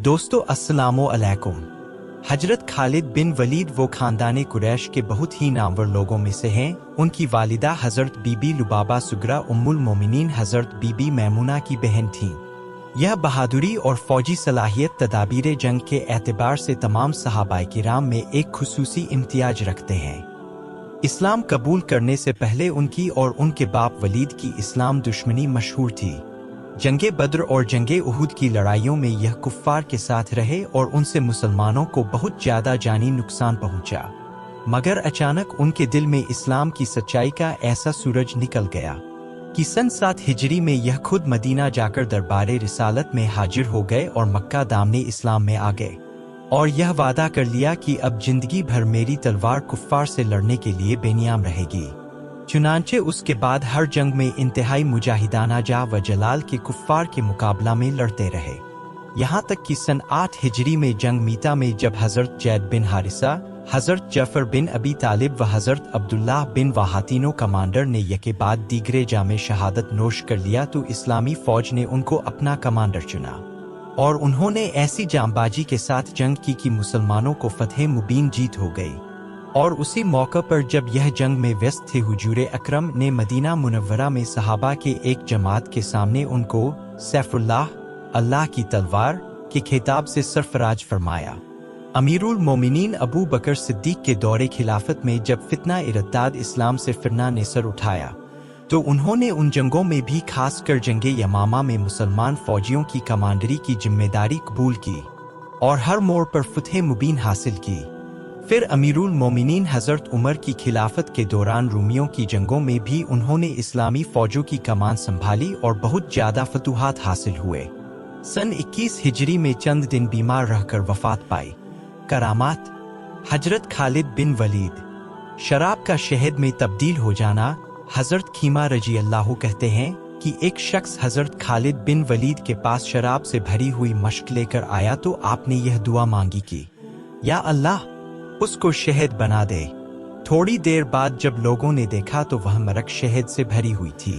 दोस्तों अस्सलामु अलैकुम। हजरत खालिद बिन वलीद वो खानदाने कुरैश के बहुत ही नामवर लोगों में से हैं। उनकी वालिदा हजरत बीबी लुबाबा सुगरा उम्मुल मोमिनीन हजरत बीबी मैमुना की बहन थीं। यह बहादुरी और फौजी सलाहियत तदाबीर जंग के एतबार से तमाम सहाबाए किराम में एक खुसूसी इम्तियाज रखते हैं। इस्लाम कबूल करने से पहले उनकी और उनके बाप वलीद की इस्लाम दुश्मनी मशहूर थी। जंगे बद्र और जंगे उहुद की लड़ाइयों में यह कुफ्फार के साथ रहे और उनसे मुसलमानों को बहुत ज्यादा जानी नुकसान पहुंचा। मगर अचानक उनके दिल में इस्लाम की सच्चाई का ऐसा सूरज निकल गया कि सन 7 हिजरी में यह खुद मदीना जाकर दरबारे रिसालत में हाजिर हो गए और मक्का दामने इस्लाम में आ गए और यह वादा कर लिया कि अब जिंदगी भर मेरी तलवार कुफ्फार से लड़ने के लिए बेनियाम रहेगी। चुनांचे उसके बाद हर जंग में इंतहाई मुजाहिदाना जा व जलाल के कुफ्फार के मुकाबला में लड़ते रहे। यहाँ तक कि सन 8 हिजरी में जंग मीता में जब हजरत जैद बिन हारिसा, हजरत जफर बिन अबी तालिब व हजरत अब्दुल्लाह बिन वाहा तीनों कमांडर ने यके बाद दीगरे जामे शहादत नोश कर लिया तो इस्लामी फौज ने उनको अपना कमांडर चुना और उन्होंने ऐसी जांबाजी के साथ जंग की कि मुसलमानों को फतह मुबीन जीत हो गई। और उसी मौका पर जब यह जंग में व्यस्त थे हुजूर अकरम ने मदीना मुनव्वरा में सहाबा के एक जमात के सामने उनको सैफुल्लाह अल्लाह की तलवार के खिताब से सरफराज फरमाया। अमीरुल मोमिनीन अबू बकर सिद्दीक के दौरे खिलाफत में जब फितना इरताद इस्लाम से फिरना ने सर उठाया तो उन्होंने उन जंगों में भी खासकर जंगे यमामा में मुसलमान फौजियों की कमांडरी की जिम्मेदारी कबूल की और हर मोड़ पर फतह मुबीन हासिल की। फिर अमीरुल मोमिनीन हजरत उमर की खिलाफत के दौरान रूमियों की जंगों में भी उन्होंने इस्लामी फौजों की कमान संभाली और बहुत ज्यादा फतूहात हासिल हुए। सन 21 हिजरी में चंद दिन बीमार रहकर वफात पाई। करामात हजरत खालिद बिन वलीद शराब का शहद में तब्दील हो जाना। हजरत खीमा रजी अल्लाह कहते हैं कि एक शख्स हजरत खालिद बिन वलीद के पास शराब से भरी हुई मशक लेकर आया तो आपने यह दुआ मांगी कि या अल्लाह उसको शहद बना दे। थोड़ी देर बाद जब लोगों ने देखा तो वह मरक शहद से भरी हुई थी।